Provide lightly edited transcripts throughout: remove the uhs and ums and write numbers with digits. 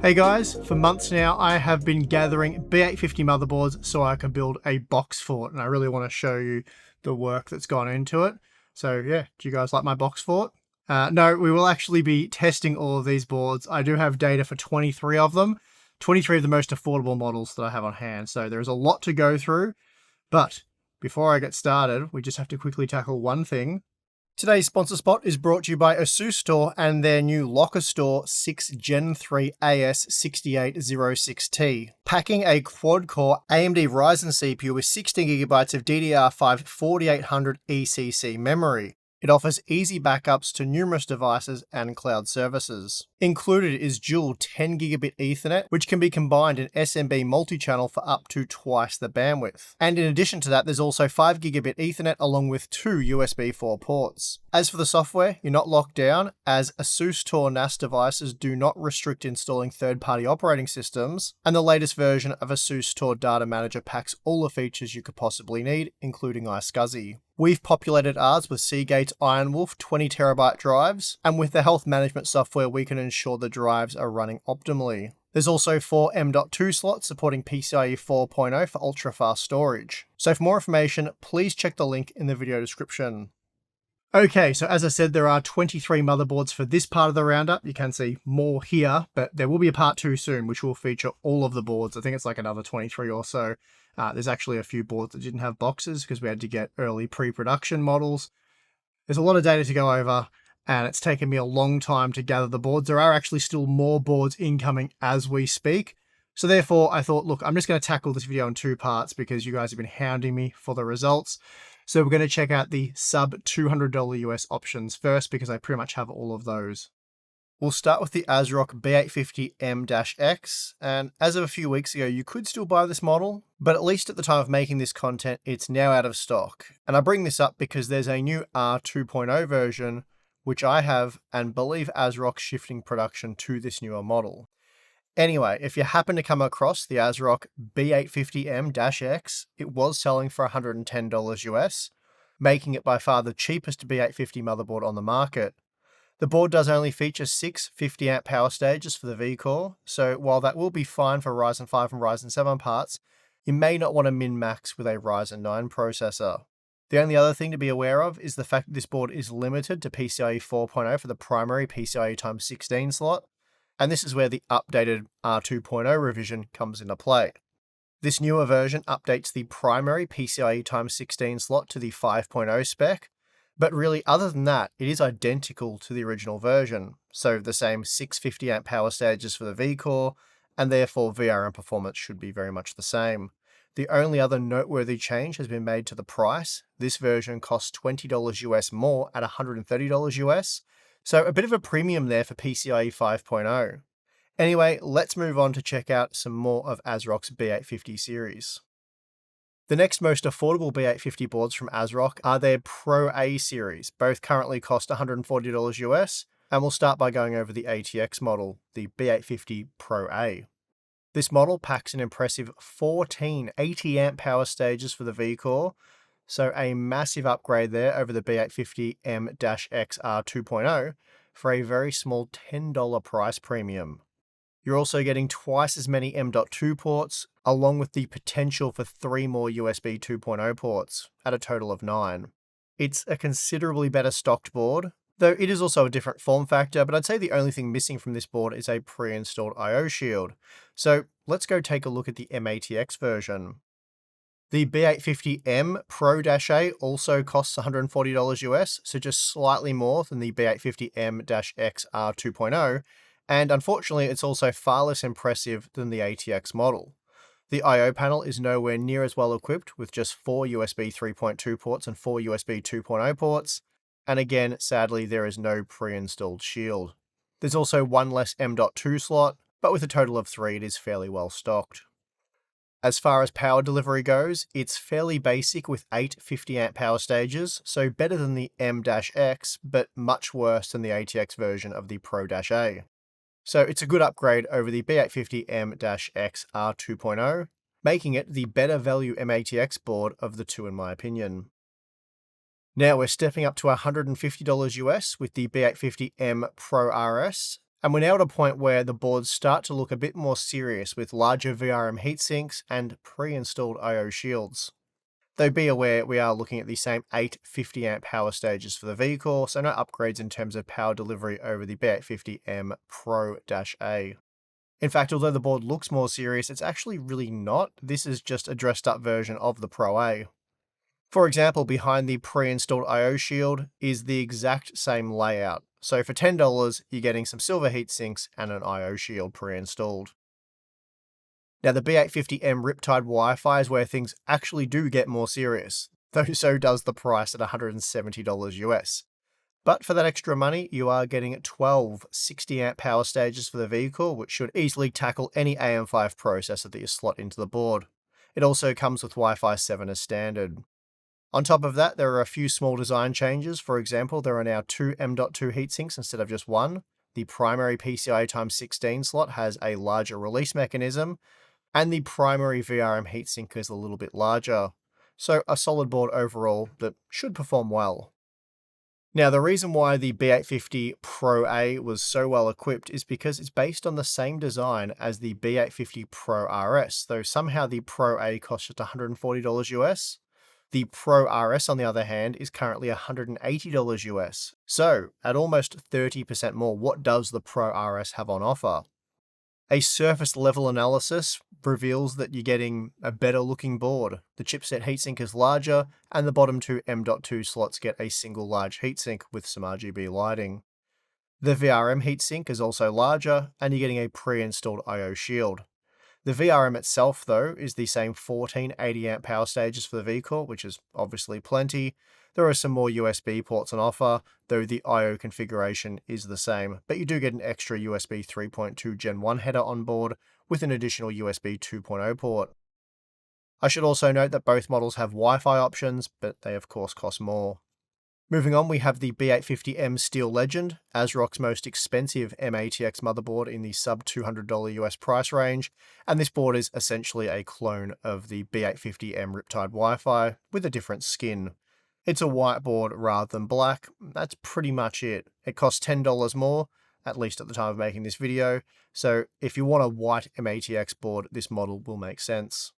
Hey guys, for months now I have been gathering B850 motherboards so I can build a box fort, and I really want to show you the work that's gone into it. So yeah, do you guys like my box fort? No, we will actually be testing all of these boards. I do have data for 23 of them, 23 of the most affordable models that I have on hand, so there's a lot to go through. But before I get started, we just have to quickly tackle one thing. Today's sponsor spot is brought to you by Asus Store and their new Locker Store 6 Gen 3 AS6806T. Packing a quad-core AMD Ryzen CPU with 16GB of DDR5-8000 ECC memory. It offers easy backups to numerous devices and cloud services. Included is dual 10 gigabit Ethernet, which can be combined in SMB multi-channel for up to twice the bandwidth. And in addition to that, there's also 5 gigabit Ethernet along with 2 USB 4 ports. As for the software, you're not locked down, as Asus Tor NAS devices do not restrict installing third-party operating systems, and the latest version of Asus Tor Data Manager packs all the features you could possibly need, including iSCSI. We've populated ours with Seagate's IronWolf 20TB drives, and with the health management software we can ensure the drives are running optimally. There's also 4 M.2 slots supporting PCIe 4.0 for ultra-fast storage. So for more information, please check the link in the video description. Okay, so as I said, there are 23 motherboards for this part of the roundup. You can see more here, but there will be a part 2 soon, which will feature all of the boards. I think it's like another 23 or so. There's actually a few boards that didn't have boxes because we had to get early pre-production models. There's a lot of data to go over, and it's taken me a long time to gather the boards. There are actually still more boards incoming as we speak. So therefore, I thought, look, I'm just going to tackle this video in 2 parts because you guys have been hounding me for the results. So we're going to check out the sub $200 US options first because I pretty much have all of those. We'll start with the Asrock B850M-X, and as of a few weeks ago, you could still buy this model, but at least at the time of making this content, it's now out of stock. And I bring this up because there's a new R2.0 version, which I have, and believe Asrock's shifting production to this newer model. Anyway, if you happen to come across the Asrock B850M-X, it was selling for $110 US, making it by far the cheapest B850 motherboard on the market. The board does only feature 6 50-amp power stages for the V-Core, so while that will be fine for Ryzen 5 and Ryzen 7 parts, you may not want to min-max with a Ryzen 9 processor. The only other thing to be aware of is the fact that this board is limited to PCIe 4.0 for the primary PCIe x16 slot, and this is where the updated R2.0 revision comes into play. This newer version updates the primary PCIe x16 slot to the 5.0 spec, but really, other than that, it is identical to the original version, so the same 6 50-amp power stages for the V-Core, and therefore VRM performance should be very much the same. The only other noteworthy change has been made to the price. This version costs $20 US more at $130 US, so a bit of a premium there for PCIe 5.0. Anyway, let's move on to check out some more of Asrock's B850 series. The next most affordable B850 boards from Asrock are their Pro A series. Both currently cost $140 US, and we'll start by going over the ATX model, the B850 Pro A. This model packs an impressive 14 80-amp power stages for the V-Core, so a massive upgrade there over the B850M-X R2.0 for a very small $10 price premium. You're also getting twice as many M.2 ports, along with the potential for 3 more USB 2.0 ports, at a total of 9. It's a considerably better stocked board, though it is also a different form factor, but I'd say the only thing missing from this board is a pre-installed I/O shield. So let's go take a look at the MATX version. The B850M Pro A also costs $140 US, so just slightly more than the B850M-X R2.0, and unfortunately it's also far less impressive than the ATX model. The I/O panel is nowhere near as well equipped, with just 4 USB 3.2 ports and 4 USB 2.0 ports, and again, sadly, there is no pre-installed shield. There's also 1 less M.2 slot, but with a total of 3 it is fairly well stocked. As far as power delivery goes, it's fairly basic with 8 50-amp power stages, so better than the M-X, but much worse than the ATX version of the Pro A. So it's a good upgrade over the B850M-X R2.0, making it the better value MATX board of the two in my opinion. Now we're stepping up to $150 US with the B850M Pro RS, and we're now at a point where the boards start to look a bit more serious with larger VRM heatsinks and pre-installed I/O shields. Though be aware, we are looking at the same 8 50-amp power stages for the vehicle, so no upgrades in terms of power delivery over the B850M Pro-A. In fact, although the board looks more serious, it's actually really not. This is just a dressed up version of the Pro-A. For example, behind the pre-installed I/O shield is the exact same layout. So for $10, you're getting some silver heatsinks and an I/O shield pre-installed. Now the B850M Riptide Wi-Fi is where things actually do get more serious, though so does the price at $170 US. But for that extra money, you are getting 12 60-amp power stages for the vehicle, which should easily tackle any AM5 processor that you slot into the board. It also comes with Wi-Fi 7 as standard. On top of that, there are a few small design changes. For example, there are now 2 M.2 heatsinks instead of just one. The primary PCIe x16 slot has a larger release mechanism, and the primary VRM heatsink is a little bit larger. So a solid board overall that should perform well. Now, the reason why the B850 Pro A was so well equipped is because it's based on the same design as the B850 Pro RS, though somehow the Pro A costs just $140 US. The Pro RS, on the other hand, is currently $180 US. So, at almost 30% more, what does the Pro RS have on offer? A surface level analysis reveals that you're getting a better looking board. The chipset heatsink is larger, and the bottom 2 M.2 slots get a single large heatsink with some RGB lighting. The VRM heatsink is also larger, and you're getting a pre-installed I/O shield. The VRM itself, though, is the same 14 80-amp power stages for the vehicle, which is obviously plenty. There are some more USB ports on offer, though the I/O configuration is the same, but you do get an extra USB 3.2 Gen 1 header on board with an additional USB 2.0 port. I should also note that both models have Wi-Fi options, but they of course cost more. Moving on, we have the B850M Steel Legend, Asrock's most expensive M-ATX motherboard in the sub $200 US price range, and this board is essentially a clone of the B850M Riptide Wi-Fi with a different skin. It's a white board rather than black. That's pretty much it. It costs $10 more, at least at the time of making this video, so if you want a white M-ATX board, this model will make sense.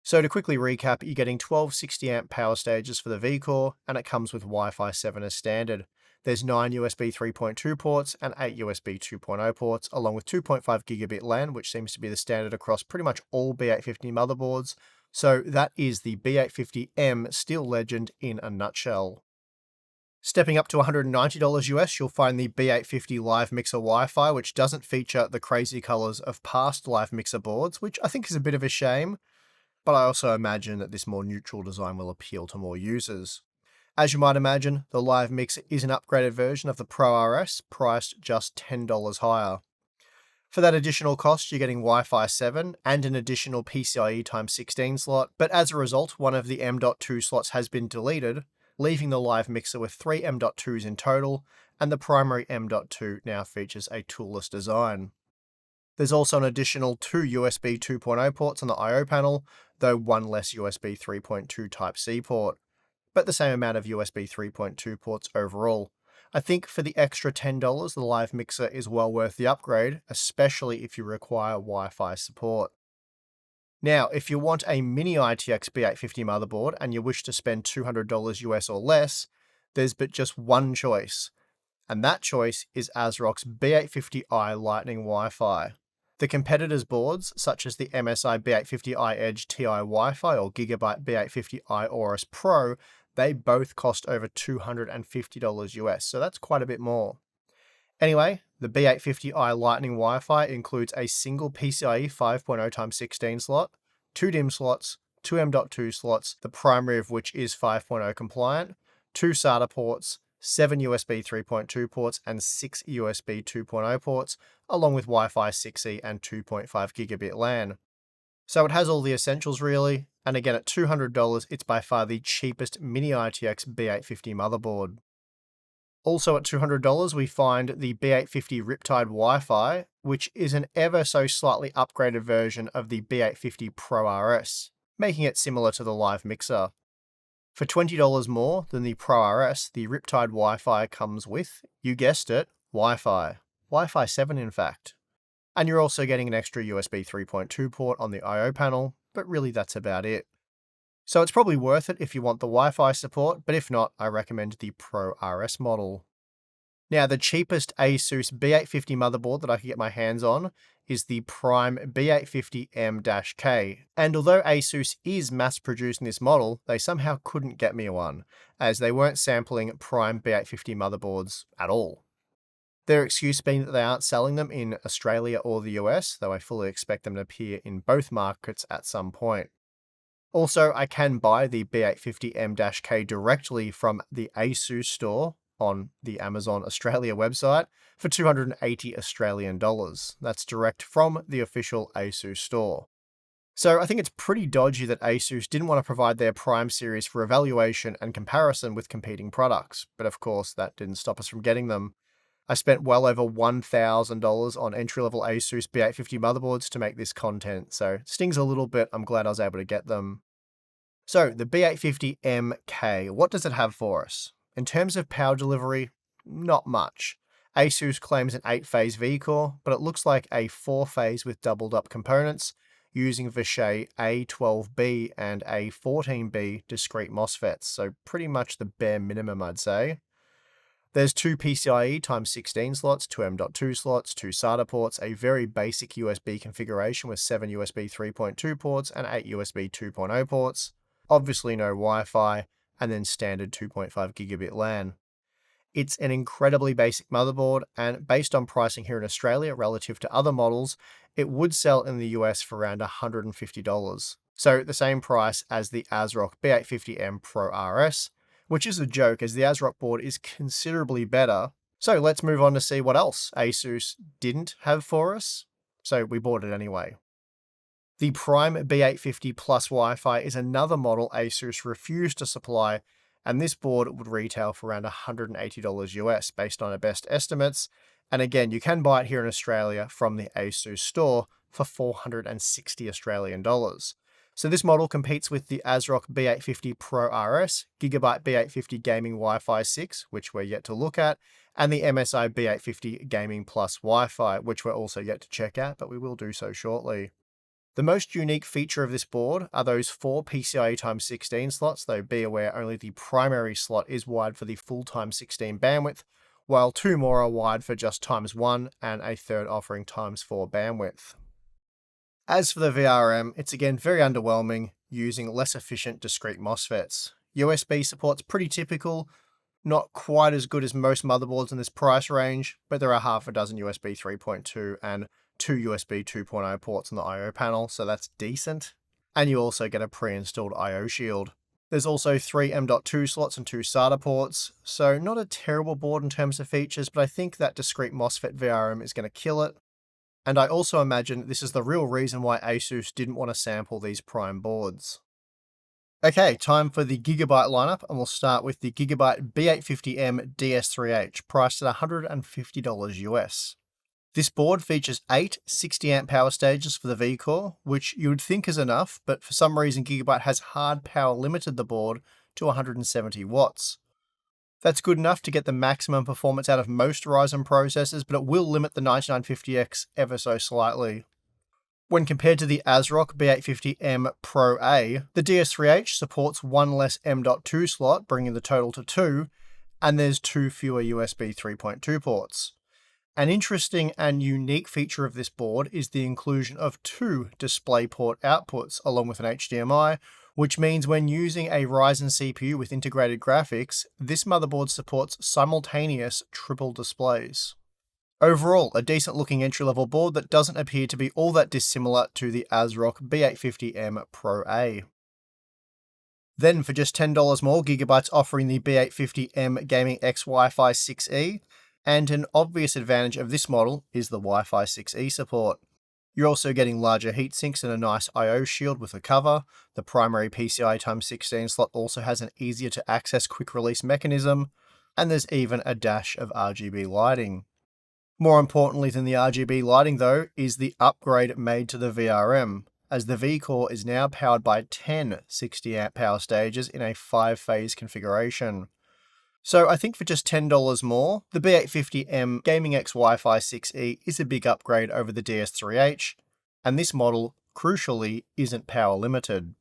So to quickly recap, you're getting 12 60-amp power stages for the V-Core, and it comes with Wi-Fi 7 as standard. There's 9 USB 3.2 ports and 8 USB 2.0 ports, along with 2.5 gigabit LAN, which seems to be the standard across pretty much all B850 motherboards. So that is the B850M Steel Legend in a nutshell. Stepping up to $190 US, you'll find the B850 LiveMixer Wi-Fi, which doesn't feature the crazy colors of past LiveMixer boards, which I think is a bit of a shame. But I also imagine that this more neutral design will appeal to more users. As you might imagine, the LiveMixer is an upgraded version of the Pro RS, priced just $10 higher. For that additional cost, you're getting Wi-Fi 7 and an additional PCIe x16 slot, but as a result, one of the M.2 slots has been deleted, leaving the LiveMixer with 3 M.2s in total, and the primary M.2 now features a toolless design. There's also an additional 2 USB 2.0 ports on the I/O panel, though one less USB 3.2 Type-C port, but the same amount of USB 3.2 ports overall. I think for the extra $10, the LiveMixer is well worth the upgrade, especially if you require Wi-Fi support. Now, if you want a mini ITX B850 motherboard and you wish to spend $200 US or less, there's but just one choice, and that choice is Asrock's B850i Lightning Wi-Fi. The competitors' boards, such as the MSI B850i Edge TI Wi-Fi or Gigabyte B850i Aorus Pro, they both cost over $250 US, so that's quite a bit more. Anyway, the B850i Lightning Wi-Fi includes a single PCIe 5.0x16 slot, 2 DIMM slots, 2 M.2 slots, the primary of which is 5.0 compliant, 2 SATA ports, 7 USB 3.2 ports, and 6 USB 2.0 ports, along with Wi-Fi 6E and 2.5 gigabit LAN. So it has all the essentials really, and again at $200, it's by far the cheapest mini ITX B850 motherboard. Also at $200, we find the B850 Riptide Wi-Fi, which is an ever so slightly upgraded version of the B850 Pro RS, making it similar to the LiveMixer. For $20 more than the Pro RS, the Riptide Wi-Fi comes with, you guessed it, Wi-Fi. Wi-Fi 7 in fact. And you're also getting an extra USB 3.2 port on the I/O panel, but really that's about it. So it's probably worth it if you want the Wi-Fi support, but if not, I recommend the Pro RS model. Now, the cheapest Asus B850 motherboard that I could get my hands on is the Prime B850M-K, and although Asus is mass-producing this model, they somehow couldn't get me one, as they weren't sampling Prime B850 motherboards at all. Their excuse being that they aren't selling them in Australia or the US, though I fully expect them to appear in both markets at some point. Also, I can buy the B850M-K directly from the Asus store on the Amazon Australia website for $280 Australian. That's direct from the official Asus store. So I think it's pretty dodgy that Asus didn't want to provide their Prime series for evaluation and comparison with competing products, but of course that didn't stop us from getting them. I spent well over $1,000 on entry-level Asus B850 motherboards to make this content, so it stings a little bit. I'm glad I was able to get them. So the B850M-K, what does it have for us? In terms of power delivery, not much. Asus claims an 8-phase V-core, but it looks like a 4-phase with doubled up components using Vishay A12B and A14B discrete MOSFETs, so pretty much the bare minimum I'd say. There's 2 PCIe x16 slots, 2 M.2 slots, 2 SATA ports, a very basic USB configuration with 7 USB 3.2 ports and 8 USB 2.0 ports, obviously no Wi-Fi, and then standard 2.5 gigabit LAN. It's an incredibly basic motherboard, and based on pricing here in Australia relative to other models, it would sell in the US for around $150. So the same price as the Asrock B850M Pro RS, which is a joke as the Asrock board is considerably better. So let's move on to see what else Asus didn't have for us. So we bought it anyway. The Prime B850 Plus Wi-Fi is another model Asus refused to supply, and this board would retail for around $180 US based on our best estimates. And again, you can buy it here in Australia from the Asus store for $460 Australian. So this model competes with the Asrock B850 Pro RS, Gigabyte B850 Gaming Wi-Fi 6, which we're yet to look at, and the MSI B850 Gaming Plus Wi-Fi, which we're also yet to check out, but we will do so shortly. The most unique feature of this board are those 4 PCIe x16 slots, though be aware only the primary slot is wide for the full x16 bandwidth, while 2 more are wide for just x1 and a third offering x4 bandwidth. As for the VRM, it's again very underwhelming, using less efficient discrete MOSFETs. USB support's pretty typical, not quite as good as most motherboards in this price range, but there are half a dozen USB 3.2 and 2 USB 2.0 ports on the I/O panel, so that's decent. And you also get a pre-installed I/O shield. There's also 3 M.2 slots and 2 SATA ports, so not a terrible board in terms of features, but I think that discrete MOSFET VRM is going to kill it. And I also imagine this is the real reason why Asus didn't want to sample these Prime boards. Okay, time for the Gigabyte lineup, and we'll start with the Gigabyte B850M DS3H, priced at $150 US. This board features 8 60-amp power stages for the V-core, which you would think is enough, but for some reason Gigabyte has hard power limited the board to 170 watts. That's good enough to get the maximum performance out of most Ryzen processors, but it will limit the 9950X ever so slightly. When compared to the Asrock B850M Pro A, the DS3H supports 1 less M.2 slot, bringing the total to 2, and there's 2 fewer USB 3.2 ports. An interesting and unique feature of this board is the inclusion of 2 DisplayPort outputs along with an HDMI, which means when using a Ryzen CPU with integrated graphics, this motherboard supports simultaneous triple displays. Overall, a decent looking entry-level board that doesn't appear to be all that dissimilar to the Asrock B850M Pro A. Then for just $10 more, Gigabyte's offering the B850M Gaming X Wi-Fi 6E, and an obvious advantage of this model is the Wi-Fi 6E support. You're also getting larger heatsinks and a nice I/O shield with a cover. The primary PCIe x16 slot also has an easier to access quick release mechanism, and there's even a dash of RGB lighting. More importantly than the RGB lighting though, is the upgrade made to the VRM. as the V-Core is now powered by 10 60-amp power stages in a 5-phase configuration. So I think for just $10 more, the B850M Gaming-X Wi-Fi 6E is a big upgrade over the DS3H, and this model, crucially, isn't power limited.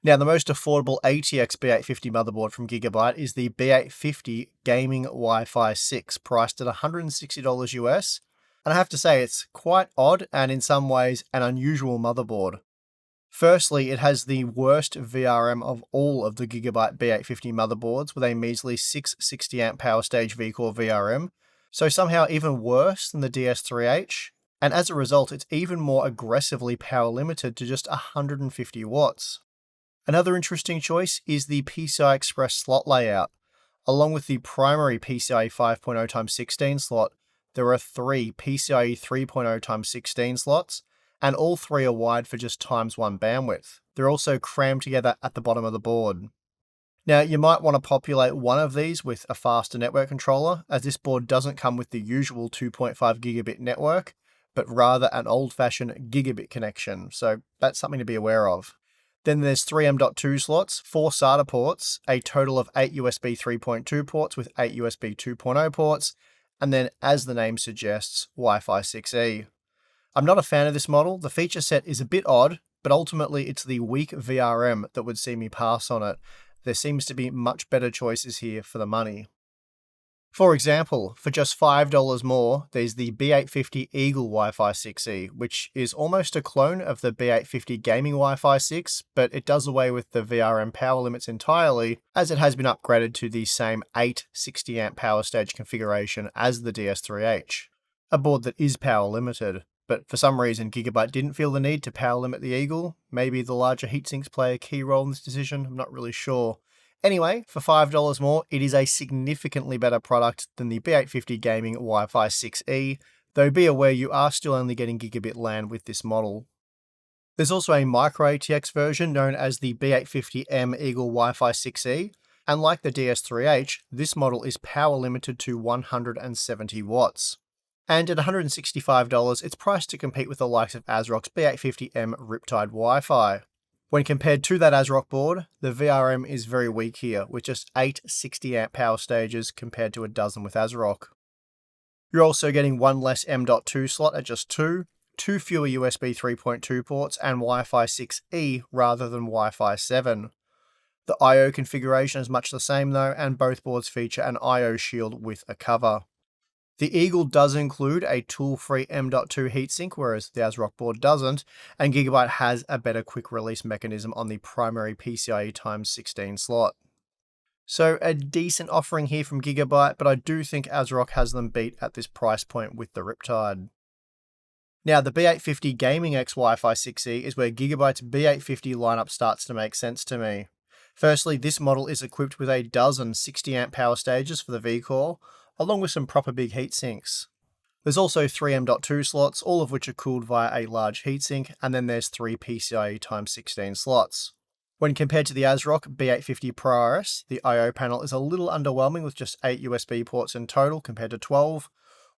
Now, the most affordable ATX B850 motherboard from Gigabyte is the B850 Gaming Wi-Fi 6, priced at $160 US, and I have to say it's quite odd and in some ways an unusual motherboard. Firstly, it has the worst VRM of all of the Gigabyte B850 motherboards with a measly 6 60-amp power stage V-Core VRM, so somehow even worse than the DS3H, and as a result it's even more aggressively power limited to just 150 watts. Another interesting choice is the PCI Express slot layout. Along with the primary PCIe 5.0x16 slot, there are 3 PCIe 3.0x16 slots, and all 3 are wide for just ×1 bandwidth. They're also crammed together at the bottom of the board. Now, you might want to populate one of these with a faster network controller, as this board doesn't come with the usual 2.5 gigabit network, but rather an old-fashioned gigabit connection, so that's something to be aware of. Then there's 3 M.2 slots, 4 SATA ports, a total of 8 USB 3.2 ports with 8 USB 2.0 ports, and then, as the name suggests, Wi-Fi 6E. I'm not a fan of this model. The feature set is a bit odd, but ultimately it's the weak VRM that would see me pass on it. There seems to be much better choices here for the money. For example, for just $5 more, there's the B850 Eagle Wi-Fi 6E, which is almost a clone of the B850 Gaming Wi-Fi 6, but it does away with the VRM power limits entirely, as it has been upgraded to the same 8 60-amp power stage configuration as the DS3H, a board that is power limited. But for some reason, Gigabyte didn't feel the need to power limit the Eagle. Maybe the larger heatsinks play a key role in this decision, I'm not really sure. Anyway, for $5 more, it is a significantly better product than the B850 Gaming Wi-Fi 6E, though be aware you are still only getting gigabit LAN with this model. There's also a micro ATX version known as the B850M Eagle Wi-Fi 6E, and like the DS3H, this model is power limited to 170 watts. And at $165, it's priced to compete with the likes of Asrock's B850M Riptide Wi-Fi. When compared to that Asrock board, the VRM is very weak here, with just 8 60-amp power stages compared to a dozen with Asrock. You're also getting one less M.2 slot at just 2 fewer USB 3.2 ports, and Wi-Fi 6E rather than Wi-Fi 7. The I/O configuration is much the same though, and both boards feature an I/O shield with a cover. The Eagle does include a tool-free M.2 heatsink, whereas the Asrock board doesn't, and Gigabyte has a better quick-release mechanism on the primary PCIe x16 slot. So a decent offering here from Gigabyte, but I do think Asrock has them beat at this price point with the Riptide. Now, the B850 Gaming-X Wi-Fi 6E is where Gigabyte's B850 lineup starts to make sense to me. Firstly, this model is equipped with a dozen 60-amp power stages for the V-Core, along with some proper big heatsinks. There's also 3 M.2 slots, all of which are cooled via a large heatsink, and then there's 3 PCIe x16 slots. When compared to the Asrock B850 Pro RS, the I/O panel is a little underwhelming with just 8 USB ports in total compared to 12,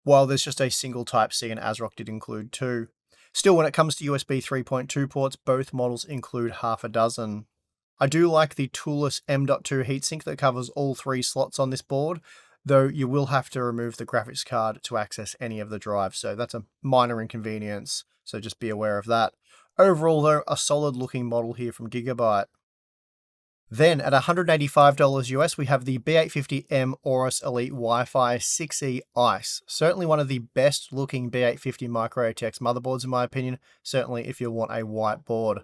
while there's just a single Type-C and Asrock did include 2. Still, when it comes to USB 3.2 ports, both models include half a dozen. I do like the toolless M.2 heatsink that covers all 3 slots on this board, though you will have to remove the graphics card to access any of the drives, so that's a minor inconvenience, so just be aware of that. Overall though, a solid looking model here from Gigabyte. Then at $185 US, we have the B850M Aorus Elite Wi-Fi 6E Ice. Certainly one of the best looking B850 micro ATX motherboards in my opinion, certainly if you want a white board.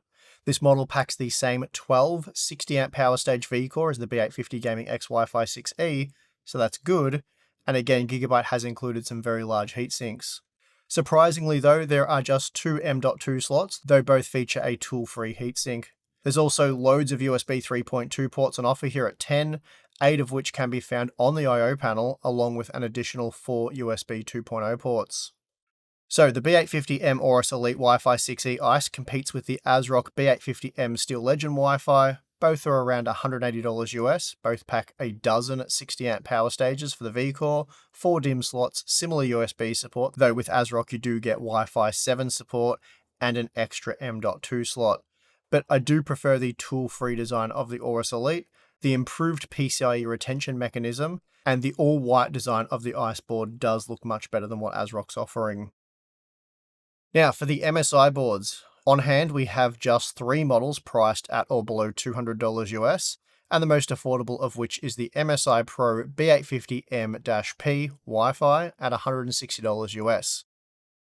This model packs the same 12 60-amp power stage V-Core as the B850 Gaming X Wi-Fi 6E, so that's good, and again Gigabyte has included some very large heatsinks. Surprisingly though, there are just 2 M.2 slots, though both feature a tool-free heatsink. There's also loads of USB 3.2 ports on offer here at 10, 8 of which can be found on the I/O panel, along with an additional 4 USB 2.0 ports. So the B850M Aorus Elite Wi-Fi 6E Ice competes with the Asrock B850M Steel Legend Wi-Fi. Both are around $180 US, both pack a dozen 60-amp power stages for the V-Core, 4 DIMM slots, similar USB support, though with Asrock you do get Wi-Fi 7 support, and an extra M.2 slot. But I do prefer the tool-free design of the Aorus Elite, the improved PCIe retention mechanism, and the all-white design of the ICE board does look much better than what Asrock's offering. Now, for the MSI boards, on hand we have just 3 models priced at or below $200 US, and the most affordable of which is the MSI Pro B850M-P WiFi at $160 US.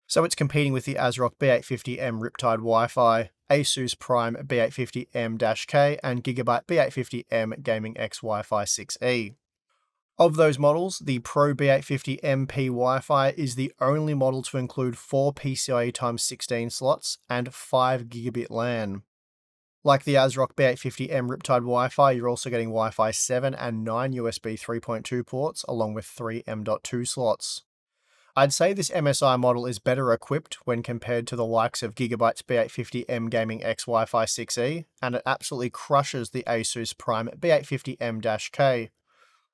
So it's competing with the Asrock B850M Riptide Wi-Fi, Asus Prime B850M-K, and Gigabyte B850M Gaming X Wi-Fi 6E. Of those models, the Pro B850M-P Wi-Fi is the only model to include 4 PCIe x 16 slots and 5 gigabit LAN. Like the Asrock B850M Riptide Wi-Fi, you're also getting Wi-Fi 7 and 9 USB 3.2 ports, along with 3 M.2 slots. I'd say this MSI model is better equipped when compared to the likes of Gigabyte's B850M Gaming X Wi-Fi 6E, and it absolutely crushes the Asus Prime B850M-K.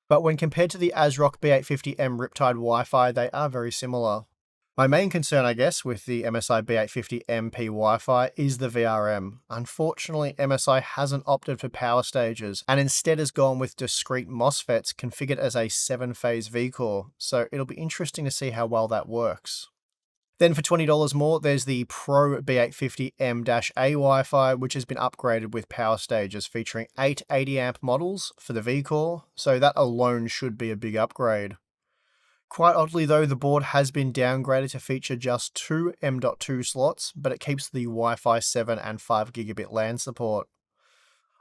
But when compared to the Asrock B850M Riptide Wi-Fi, they are very similar. My main concern, I guess, with the MSI B850M-P Wi-Fi is the VRM. Unfortunately, MSI hasn't opted for power stages, and instead has gone with discrete MOSFETs configured as a 7-phase V-core, so it'll be interesting to see how well that works. Then for $20 more, there's the Pro B850M-A Wi-Fi, which has been upgraded with power stages featuring 8 80-amp models for the V-core, so that alone should be a big upgrade. Quite oddly though, the board has been downgraded to feature just 2 M.2 slots, but it keeps the Wi-Fi 7 and 5 gigabit LAN support.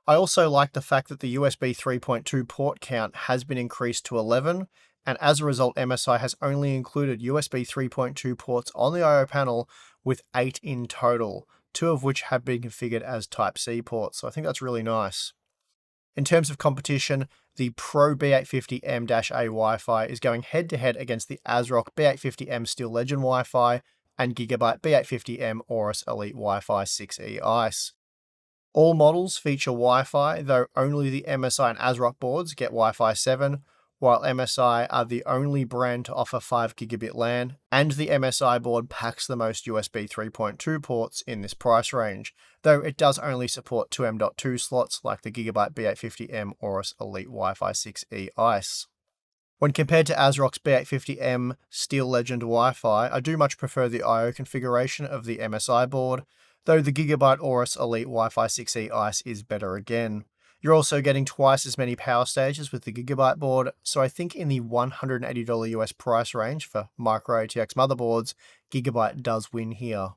I also like the fact that the USB 3.2 port count has been increased to 11, and as a result MSI has only included USB 3.2 ports on the I/O panel with 8 in total, 2 of which have been configured as Type-C ports, so I think that's really nice. In terms of competition, the Pro B850M-A Wi-Fi is going head-to-head against the Asrock B850M Steel Legend Wi-Fi and Gigabyte B850M Aorus Elite Wi-Fi 6E ICE. All models feature Wi-Fi, though only the MSI and Asrock boards get Wi-Fi 7, while MSI are the only brand to offer 5 gigabit LAN, and the MSI board packs the most USB 3.2 ports in this price range, though it does only support 2 M.2 slots like the Gigabyte B850M Aorus Elite Wi-Fi 6E ICE. When compared to Asrock's B850M Steel Legend Wi-Fi, I do much prefer the I/O configuration of the MSI board, though the Gigabyte Aorus Elite Wi-Fi 6E ICE is better again. You're also getting twice as many power stages with the Gigabyte board, so I think in the $180 US price range for micro ATX motherboards, Gigabyte does win here.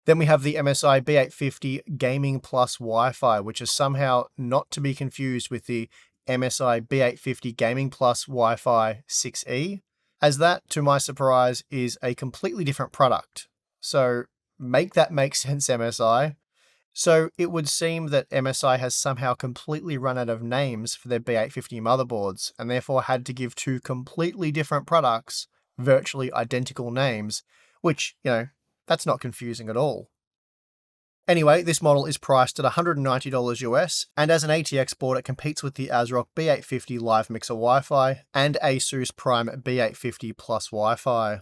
Then we have the MSI B850 Gaming Plus Wi-Fi, which is somehow not to be confused with the MSI B850 Gaming Plus Wi-Fi 6E, as that, to my surprise, is a completely different product. So make that make sense, MSI. So it would seem that MSI has somehow completely run out of names for their B850 motherboards, and therefore had to give 2 completely different products virtually identical names, which, that's not confusing at all. Anyway, this model is priced at $190 US, and as an ATX board it competes with the Asrock B850 LiveMixer Wi-Fi and Asus Prime B850 Plus Wi-Fi.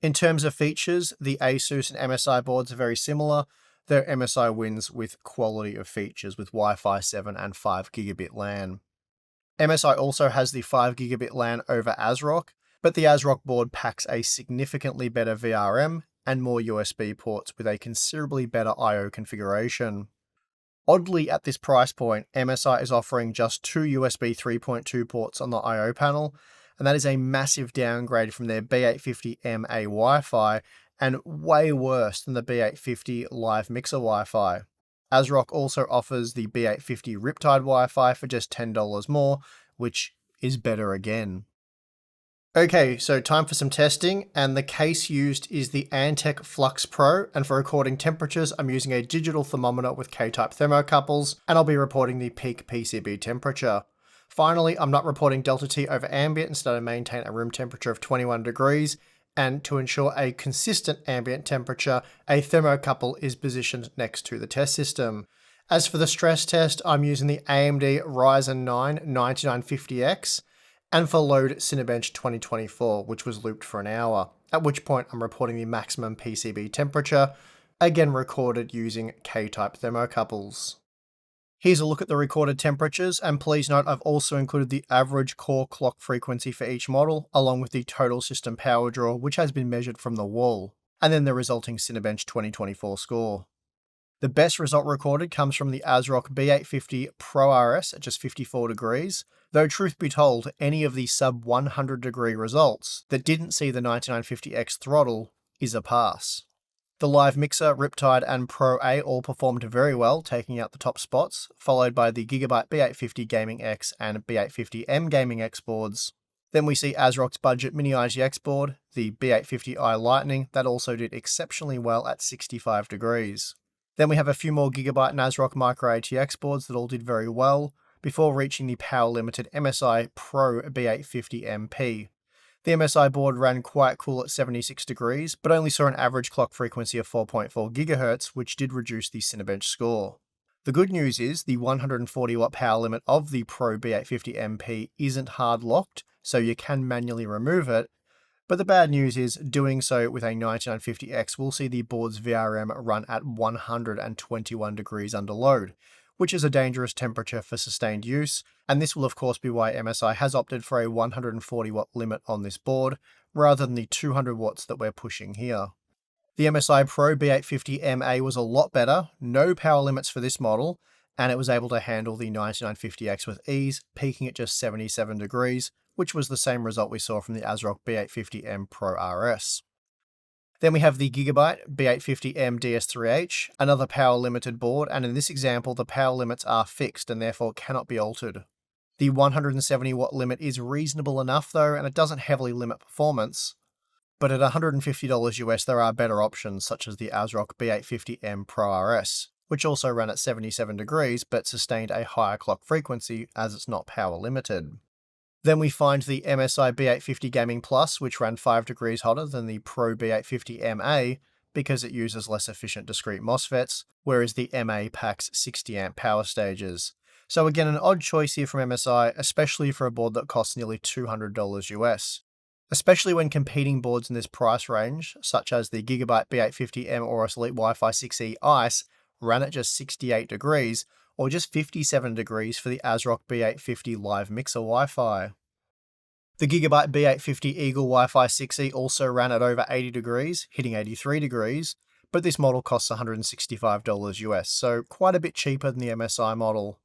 In terms of features, the Asus and MSI boards are very similar, though MSI wins with quality of features with Wi-Fi 7 and 5 gigabit LAN. MSI also has the 5 gigabit LAN over Asrock, but the Asrock board packs a significantly better VRM and more USB ports with a considerably better I/O configuration. Oddly, at this price point, MSI is offering just 2 USB 3.2 ports on the I/O panel, and that is a massive downgrade from their B850M-A Wi-Fi, and way worse than the B850 LiveMixer Wi-Fi. Asrock also offers the B850 Riptide Wi-Fi for just $10 more, which is better again. Okay, so time for some testing, and the case used is the Antec Flux Pro, and for recording temperatures I'm using a digital thermometer with K-type thermocouples, and I'll be reporting the peak PCB temperature. Finally, I'm not reporting delta T over ambient, instead I maintain a room temperature of 21 degrees, and to ensure a consistent ambient temperature, a thermocouple is positioned next to the test system. As for the stress test, I'm using the AMD Ryzen 9 9950X, and for load Cinebench 2024, which was looped for an hour, at which point I'm reporting the maximum PCB temperature. again recorded using K-type thermocouples. Here's a look at the recorded temperatures, and please note I've also included the average core clock frequency for each model, along with the total system power draw, which has been measured from the wall, and then the resulting Cinebench 2024 score. The best result recorded comes from the Asrock B850 Pro RS at just 54 degrees, though truth be told, any of the sub 100 degree results that didn't see the 9950X throttle is a pass. The LiveMixer, Riptide, and Pro A all performed very well, taking out the top spots, followed by the Gigabyte B850M-X and B850M-X boards. Then we see Asrock's budget mini IGX board, the B850i Lightning, that also did exceptionally well at 65 degrees. Then we have a few more Gigabyte and Asrock Micro ATX boards that all did very well, before reaching the power-limited MSI Pro B850M-P. The MSI board ran quite cool at 76 degrees, but only saw an average clock frequency of 4.4 GHz, which did reduce the Cinebench score. The good news is the 140 watt power limit of the Pro B850M-P isn't hard locked, so you can manually remove it, but the bad news is doing so with a 9950X will see the board's VRM run at 121 degrees under load, which is a dangerous temperature for sustained use, and this will of course be why MSI has opted for a 140 watt limit on this board, rather than the 200 watts that we're pushing here. The MSI Pro B850M-A was a lot better, no power limits for this model, and it was able to handle the 9950X with ease, peaking at just 77 degrees, which was the same result we saw from the Asrock B850M Pro RS. Then we have the Gigabyte B850M DS3H, another power limited board, and in this example the power limits are fixed and therefore cannot be altered. The 170 watt limit is reasonable enough though, and it doesn't heavily limit performance, but at $150 US there are better options such as the Asrock B850M Pro RS, which also ran at 77 degrees but sustained a higher clock frequency as it's not power limited. Then we find the MSI B850 Gaming Plus, which ran 5 degrees hotter than the Pro B850M-A because it uses less efficient discrete MOSFETs, whereas the MA packs 60 amp power stages. So again, an odd choice here from MSI, especially for a board that costs nearly $200 US. Especially when competing boards in this price range, such as the Gigabyte B850M Aorus Elite Wi-Fi 6E Ice, ran at just 68 degrees, or just 57 degrees for the Asrock B850 LiveMixer Wi-Fi. The Gigabyte B850 Eagle Wi-Fi 6E also ran at over 80 degrees, hitting 83 degrees, but this model costs $165 US, so quite a bit cheaper than the MSI model.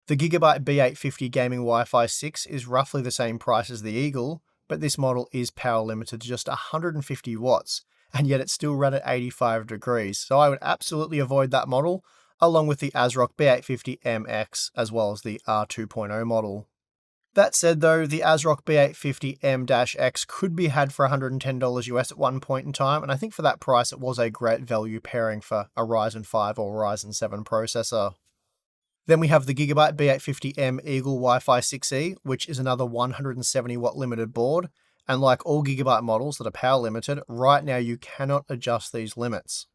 The Gigabyte B850 Gaming Wi-Fi 6 is roughly the same price as the Eagle, but this model is power limited to just 150 watts, and yet it still ran at 85 degrees, so I would absolutely avoid that model, along with the Asrock B850M-X as well as the R2.0 model. That said though, the Asrock B850M-X could be had for $110 US at one point in time, and I think for that price it was a great value pairing for a Ryzen 5 or Ryzen 7 processor. Then we have the Gigabyte B850M Eagle Wi-Fi 6E, which is another 170 watt limited board, and like all Gigabyte models that are power limited, right now you cannot adjust these limits.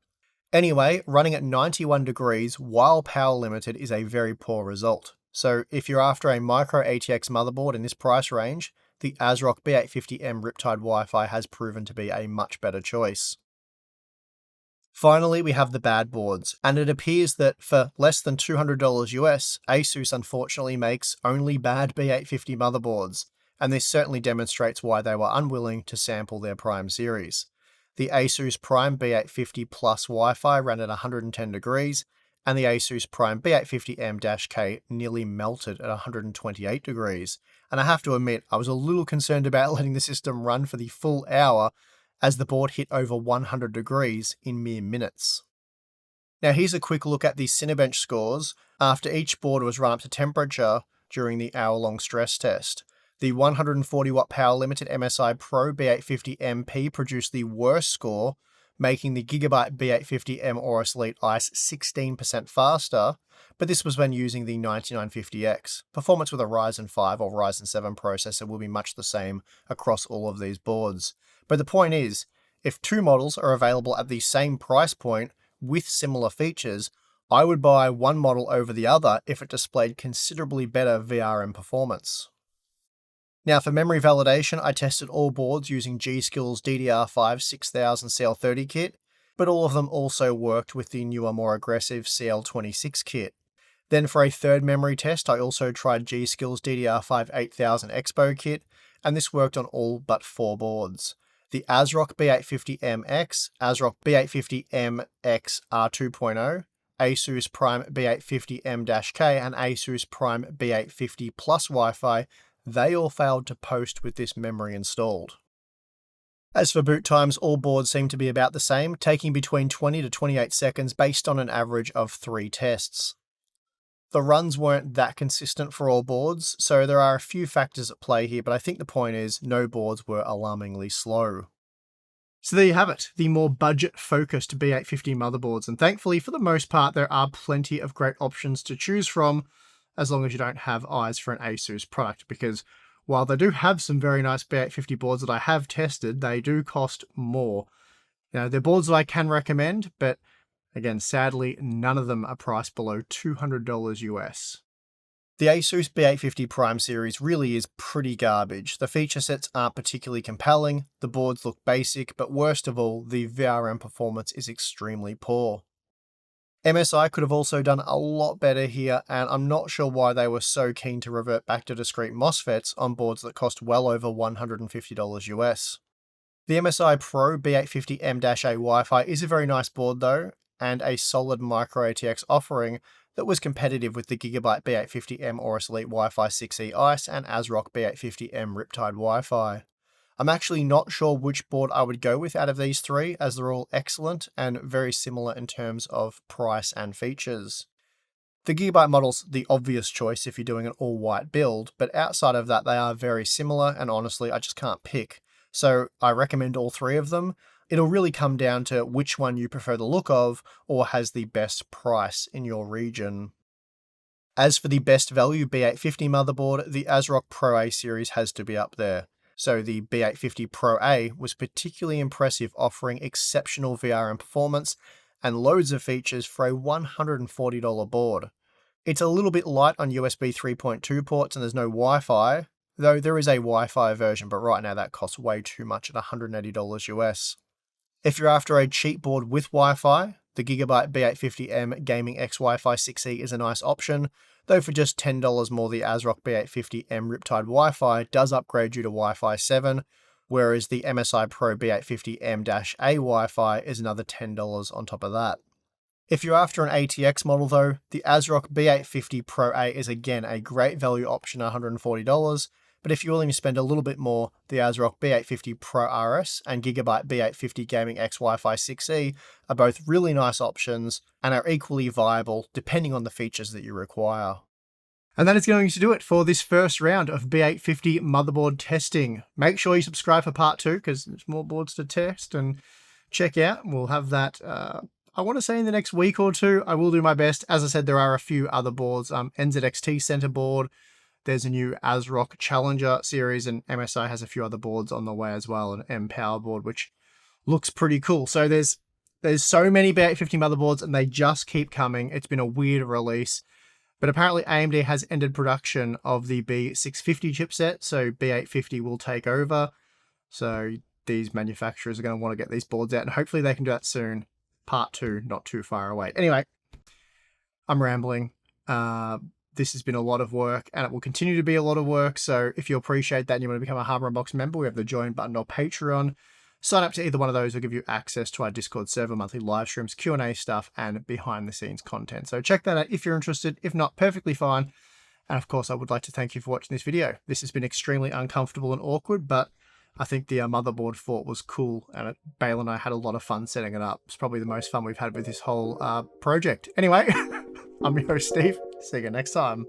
Anyway, running at 91 degrees while power limited is a very poor result. So if you're after a micro ATX motherboard in this price range, the Asrock B850M Riptide Wi-Fi has proven to be a much better choice. Finally, we have the bad boards, and it appears that for less than $200 US, Asus unfortunately makes only bad B850 motherboards, and this certainly demonstrates why they were unwilling to sample their Prime series. The Asus Prime B850 Plus Wi-Fi ran at 110 degrees, and the Asus Prime B850M-K nearly melted at 128 degrees. And I have to admit, I was a little concerned about letting the system run for the full hour as the board hit over 100 degrees in mere minutes. Now here's a quick look at the Cinebench scores after each board was run up to temperature during the hour-long stress test. The 140 watt power limited MSI Pro B850M-P produced the worst score, making the Gigabyte B850M Aorus Elite Ice 16% faster, but this was when using the 9950X. Performance with a Ryzen 5 or Ryzen 7 processor will be much the same across all of these boards. But the point is, if two models are available at the same price point with similar features, I would buy one model over the other if it displayed considerably better VRM performance. Now for memory validation, I tested all boards using G-Skill's DDR5-8000 CL30 kit, but all of them also worked with the newer, more aggressive CL26 kit. Then for a third memory test, I also tried G-Skill's DDR5-8000 Expo kit, and this worked on all but 4 boards. The Asrock B850M-X, Asrock B850M-X R2.0, Asus Prime B850M-K, and Asus Prime B850 Plus Wi-Fi, they all failed to post with this memory installed. As for boot times, all boards seem to be about the same, taking between 20 to 28 seconds based on an average of 3 tests. The runs weren't that consistent for all boards, so there are a few factors at play here, but I think the point is no boards were alarmingly slow. So there you have it, the more budget-focused B850 motherboards, and thankfully for the most part there are plenty of great options to choose from, as long as you don't have eyes for an Asus product, because while they do have some very nice B850 boards that I have tested, they do cost more. They're boards that I can recommend, but again, sadly, none of them are priced below $200 US. The Asus B850 Prime series really is pretty garbage. The feature sets aren't particularly compelling, the boards look basic, but worst of all, the VRM performance is extremely poor. MSI could have also done a lot better here, and I'm not sure why they were so keen to revert back to discrete MOSFETs on boards that cost well over $150 US. The MSI Pro B850M-A WiFi is a very nice board though, and a solid micro ATX offering that was competitive with the Gigabyte B850M Aorus Elite Wi-Fi 6E Ice and Asrock B850M Riptide Wi-Fi. I'm actually not sure which board I would go with out of these 3, as they're all excellent and very similar in terms of price and features. The Gigabyte model's the obvious choice if you're doing an all-white build, but outside of that they are very similar, and honestly I just can't pick. So I recommend all 3 of them. It'll really come down to which one you prefer the look of or has the best price in your region. As for the best value B850 motherboard, the Asrock Pro A series has to be up there. So the B850 Pro A was particularly impressive, offering exceptional VRM performance and loads of features for a $140 board. It's a little bit light on USB 3.2 ports and there's no Wi-Fi, though there is a Wi-Fi version, but right now that costs way too much at $180 US. If you're after a cheap board with Wi-Fi, the Gigabyte B850M Gaming X Wi-Fi 6E is a nice option, though for just $10 more the Asrock B850M Riptide Wi-Fi does upgrade you to Wi-Fi 7, whereas the MSI Pro B850M-A Wi-Fi is another $10 on top of that. If you're after an ATX model though, the Asrock B850 Pro A is again a great value option at $140, but if you're willing to spend a little bit more, the Asrock B850 Pro RS and Gigabyte B850 Gaming X Wi-Fi 6E are both really nice options and are equally viable depending on the features that you require. And that is going to do it for this first round of B850 motherboard testing. Make sure you subscribe for part 2 because there's more boards to test and check out. We'll have that, I want to say in the next week or 2. I will do my best. As I said, there are a few other boards, NZXT Center board. There's a new Asrock Challenger series, and MSI has a few other boards on the way as well, an M Power board, which looks pretty cool. So there's so many B850 motherboards, and they just keep coming. It's been a weird release, but apparently AMD has ended production of the B650 chipset, so B850 will take over. So these manufacturers are going to want to get these boards out, and hopefully they can do that soon. Part 2, not too far away. Anyway, I'm rambling. This has been a lot of work, and it will continue to be a lot of work, so if you appreciate that and you want to become a Hardware Unboxed member, we have the join button or Patreon. Sign up to either one of those will give you access to our Discord server, monthly live streams, Q&A stuff, and behind-the-scenes content. So check that out if you're interested. If not, perfectly fine. And of course, I would like to thank you for watching this video. This has been extremely uncomfortable and awkward, but I think the motherboard fort was cool, and Bale and I had a lot of fun setting it up. It's probably the most fun we've had with this whole project. Anyway, I'm your host, Steve. See you next time.